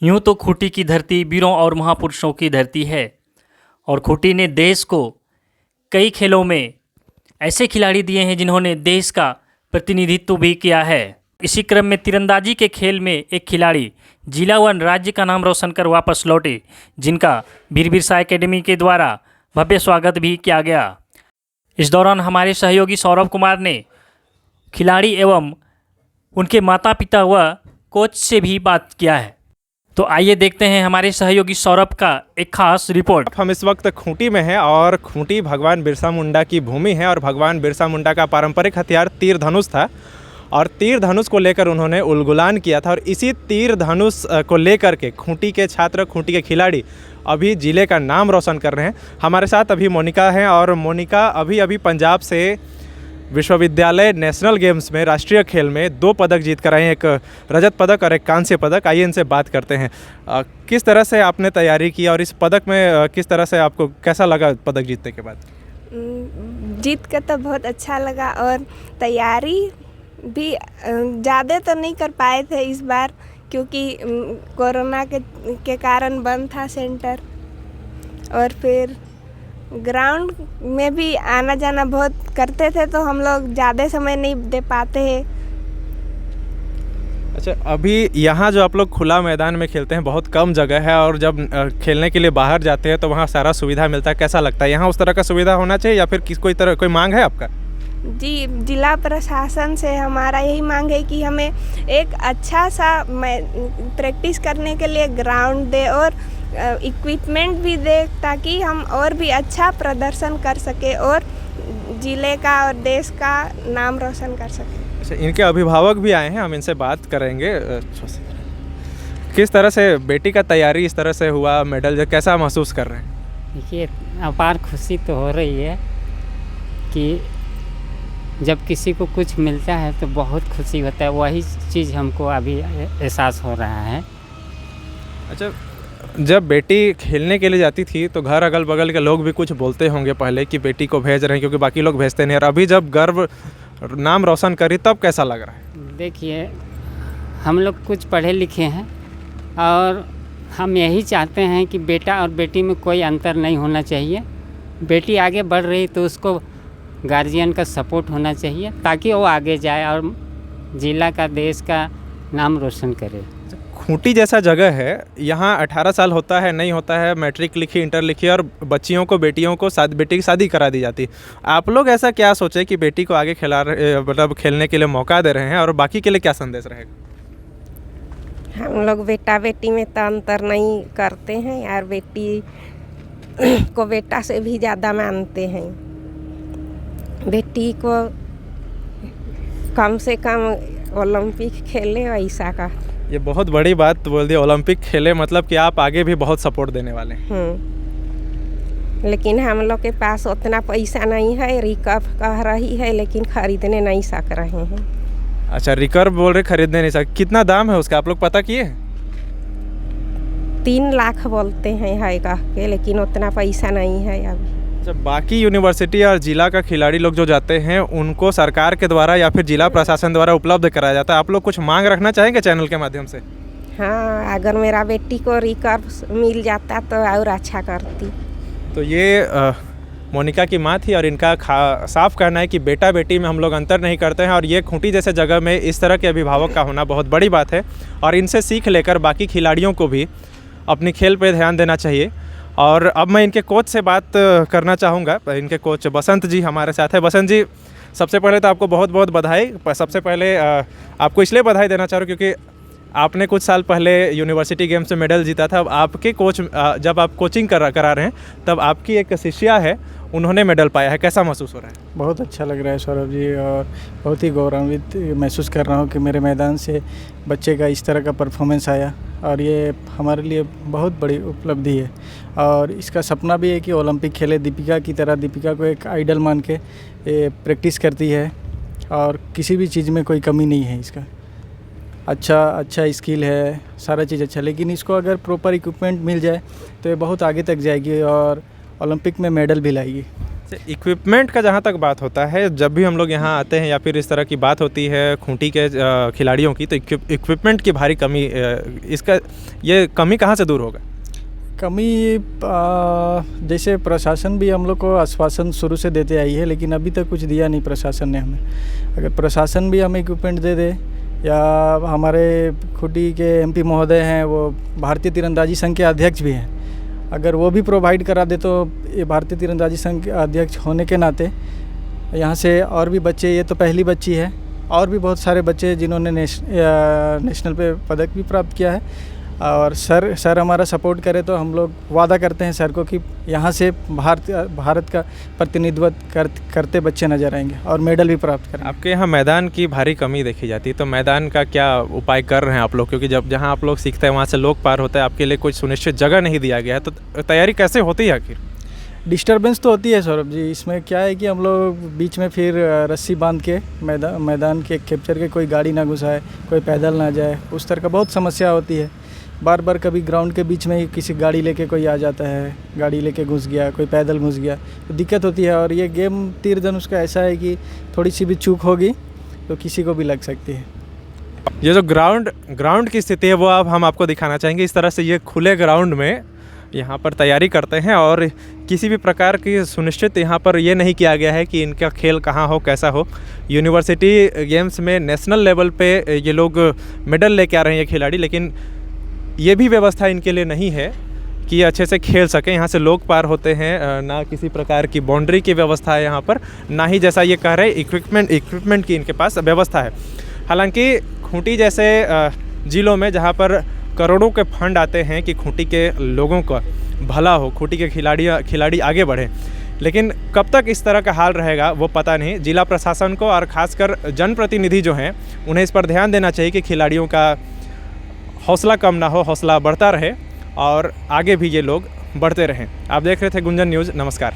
यूं तो खूंटी की धरती वीरों और महापुरुषों की धरती है और खूंटी ने देश को कई खेलों में ऐसे खिलाड़ी दिए हैं जिन्होंने देश का प्रतिनिधित्व भी किया है। इसी क्रम में तीरंदाजी के खेल में एक खिलाड़ी जिला व राज्य का नाम रोशन कर वापस लौटे, जिनका वीर बिरसा एकेडमी के द्वारा भव्य स्वागत भी किया गया। इस दौरान हमारे सहयोगी सौरभ कुमार ने खिलाड़ी एवं उनके माता पिता व कोच से भी बात किया है। तो आइए देखते हैं हमारे सहयोगी सौरभ का एक खास रिपोर्ट। हम इस वक्त खूंटी में हैं और खूंटी भगवान बिरसा मुंडा की भूमि है और भगवान बिरसा मुंडा का पारंपरिक हथियार तीर धनुष था और तीर धनुष को लेकर उन्होंने उलगुलान किया था और इसी तीर धनुष को लेकर के खूंटी के छात्र, खूंटी के खिलाड़ी अभी ज़िले का नाम रोशन कर रहे हैं। हमारे साथ अभी मोनिका हैं और मोनिका अभी पंजाब से विश्वविद्यालय नेशनल गेम्स में राष्ट्रीय खेल में 2 पदक जीत कर आए, एक रजत पदक और एक कांस्य पदक। आइए इनसे बात करते हैं। किस तरह से आपने तैयारी की और इस पदक में किस तरह से आपको कैसा लगा पदक जीतने के बाद? जीत कर तो बहुत अच्छा लगा और तैयारी भी ज़्यादा तो नहीं कर पाए थे इस बार, क्योंकि कोरोना के कारण बंद था सेंटर और फिर ग्राउंड में भी आना जाना बहुत करते थे तो हम लोग ज़्यादा समय नहीं दे पाते हैं। अच्छा, अभी यहाँ जो आप लोग खुला मैदान में खेलते हैं बहुत कम जगह है और जब खेलने के लिए बाहर जाते हैं तो वहाँ सारा सुविधा मिलता है, कैसा लगता है? यहाँ उस तरह का सुविधा होना चाहिए या फिर कोई मांग है आपका? जी, जिला प्रशासन से हमारा यही मांग है कि हमें एक अच्छा सा प्रैक्टिस करने के लिए ग्राउंड दे और इक्विपमेंट भी दे ताकि हम और भी अच्छा प्रदर्शन कर सके और ज़िले का और देश का नाम रोशन कर सके। अच्छा, इनके अभिभावक भी आए हैं, हम इनसे बात करेंगे। किस तरह से बेटी का तैयारी इस तरह से हुआ, मेडल कैसा महसूस कर रहे हैं? देखिए, अपार खुशी तो हो रही है कि जब किसी को कुछ मिलता है तो बहुत खुशी होता है, वही चीज़ हमको अभी एहसास हो रहा है। अच्छा, जब बेटी खेलने के लिए जाती थी तो घर अगल बगल के लोग भी कुछ बोलते होंगे पहले कि बेटी को भेज रहे हैं क्योंकि बाकी लोग भेजते नहीं, और अभी जब गर्व नाम रोशन करी तब कैसा लग रहा है? देखिए, हम लोग कुछ पढ़े लिखे हैं और हम यही चाहते हैं कि बेटा और बेटी में कोई अंतर नहीं होना चाहिए। बेटी आगे बढ़ रही तो उसको गार्जियन का सपोर्ट होना चाहिए ताकि वो आगे जाए और ज़िला का, देश का नाम रोशन करे। खूंटी जैसा जगह है, यहाँ 18 साल होता है नहीं होता है, मैट्रिक लिखी, इंटर लिखी और बच्चियों को, बेटियों को बेटी की शादी करा दी जाती। आप लोग ऐसा क्या सोचे कि बेटी को आगे मतलब खेलने के लिए मौका दे रहे हैं और बाकी के लिए क्या संदेश रहेगा? हम लोग बेटा बेटी में तो अंतर नहीं करते हैं यार, बेटी को बेटा से भी ज़्यादा मानते हैं। बेटी को कम से कम ओलंपिक खेले ऐसा का। ये बहुत बड़ी बात बोल दी, ओलंपिक खेले, मतलब कि आप आगे भी बहुत सपोर्ट देने वाले हैं। लेकिन हम लोग के पास उतना पैसा नहीं है, रिकर्व कह रही है लेकिन खरीदने नहीं सक रहे हैं। अच्छा, रिकर्व बोल रहे, खरीदने नहीं सक, कितना दाम है उसका आप लोग पता किए? 3 लाख बोलते हैं है कह के, लेकिन उतना पैसा नहीं है अभी। जब बाकी यूनिवर्सिटी और जिला का खिलाड़ी लोग जो जाते हैं उनको सरकार के द्वारा या फिर जिला प्रशासन द्वारा उपलब्ध कराया जाता है, आप लोग कुछ मांग रखना चाहेंगे चैनल के माध्यम से? हाँ, अगर मेरा बेटी को रिकर्व मिल जाता तो और अच्छा करती। तो ये मोनिका की माँ थी और इनका साफ कहना है कि बेटा बेटी में हम लोग अंतर नहीं करते हैं और ये खूंटी जैसे जगह में इस तरह के अभिभावक का होना बहुत बड़ी बात है और इनसे सीख लेकर बाकी खिलाड़ियों को भी अपनी खेल पर ध्यान देना चाहिए। और अब मैं इनके कोच से बात करना चाहूँगा। इनके कोच बसंत जी हमारे साथ है। बसंत जी, सबसे पहले तो आपको बहुत बहुत बधाई। सबसे पहले आपको इसलिए बधाई देना चाह रहा हूँ क्योंकि आपने कुछ साल पहले यूनिवर्सिटी गेम्स में मेडल जीता था। अब आपके कोच जब आप कोचिंग करा रहे हैं तब आपकी एक शिष्या है, उन्होंने मेडल पाया है, कैसा महसूस हो रहा है? बहुत अच्छा लग रहा है सौरभ जी, और बहुत ही गौरवान्वित महसूस कर रहा हूँ कि मेरे मैदान से बच्चे का इस तरह का परफॉर्मेंस आया और ये हमारे लिए बहुत बड़ी उपलब्धि है। और इसका सपना भी है कि ओलंपिक खेले दीपिका की तरह। दीपिका को एक आइडल मान के ये प्रैक्टिस करती है और किसी भी चीज़ में कोई कमी नहीं है इसका। अच्छा स्किल है, सारा चीज़ अच्छा, लेकिन इसको अगर प्रॉपर इक्विपमेंट मिल जाए तो ये बहुत आगे तक जाएगी और ओलंपिक में मेडल भी लाएगी। इक्विपमेंट का जहाँ तक बात होता है, जब भी हम लोग यहाँ आते हैं या फिर इस तरह की बात होती है खूंटी के खिलाड़ियों की, तो इक्विपमेंट की भारी कमी, इसका ये कमी कहाँ से दूर होगा? कमी जैसे प्रशासन भी हम लोग को आश्वासन शुरू से देते आई है, लेकिन अभी तक कुछ दिया नहीं प्रशासन ने हमें। अगर प्रशासन भी हमें इक्विपमेंट दे दे, या हमारे खूंटी के एमपी महोदय हैं, वो भारतीय तीरंदाजी संघ के अध्यक्ष भी हैं, अगर वो भी प्रोवाइड करा दे तो ये भारतीय तीरंदाजी संघ के अध्यक्ष होने के नाते यहाँ से और भी बच्चे, ये तो पहली बच्ची है, और भी बहुत सारे बच्चे जिन्होंने नेशनल पे पदक भी प्राप्त किया है। और सर हमारा सपोर्ट करे तो हम लोग वादा करते हैं सर को कि यहाँ से भारत का प्रतिनिधित्व करते बच्चे नज़र आएंगे और मेडल भी प्राप्त करेंगे। आपके यहाँ मैदान की भारी कमी देखी जाती है, तो मैदान का क्या उपाय कर रहे हैं आप लोग? क्योंकि जहाँ आप लोग सीखते हैं वहाँ से लोग पार होते हैं, आपके लिए कोई सुनिश्चित जगह नहीं दिया गया है, तो तैयारी कैसे होती है आखिर? डिस्टर्बेंस तो होती है सौरभ जी। इसमें क्या है कि हम लोग बीच में फिर रस्सी बांध के मैदान के कैप्चर के कोई गाड़ी ना घुसाए, कोई पैदल ना जाए, उस तरह का बहुत समस्या होती है। बार बार कभी ग्राउंड के बीच में ही किसी गाड़ी लेके कोई आ जाता है, गाड़ी लेके घुस गया, कोई पैदल घुस गया, तो दिक्कत होती है। और ये गेम तीर धनुष का ऐसा है कि थोड़ी सी भी चूक होगी तो किसी को भी लग सकती है। ये जो ग्राउंड की स्थिति है वो अब हम आपको दिखाना चाहेंगे। इस तरह से ये खुले ग्राउंड में यहाँ पर तैयारी करते हैं और किसी भी प्रकार की सुनिश्चित यहाँ पर ये नहीं किया गया है कि इनका खेल कहाँ हो, कैसा हो। यूनिवर्सिटी गेम्स में नेशनल लेवल पे ये लोग मेडल लेके आ रहे हैं ये खिलाड़ी, लेकिन ये भी व्यवस्था इनके लिए नहीं है कि अच्छे से खेल सकें। यहाँ से लोग पार होते हैं, ना किसी प्रकार की बाउंड्री की व्यवस्था है यहाँ पर, ना ही जैसा ये कह रहे इक्विपमेंट की इनके पास व्यवस्था है। हालांकि खूंटी जैसे ज़िलों में जहाँ पर करोड़ों के फंड आते हैं कि खूंटी के लोगों का भला हो, खूंटी के खिलाड़ी आगे बढ़ें, लेकिन कब तक इस तरह का हाल रहेगा वो पता नहीं। जिला प्रशासन को और ख़ासकर जनप्रतिनिधि जो हैं उन्हें इस पर ध्यान देना चाहिए कि खिलाड़ियों का हौसला कम ना हो, हौसला बढ़ता रहे और आगे भी ये लोग बढ़ते रहें। आप देख रहे थे गुंजन न्यूज़। नमस्कार।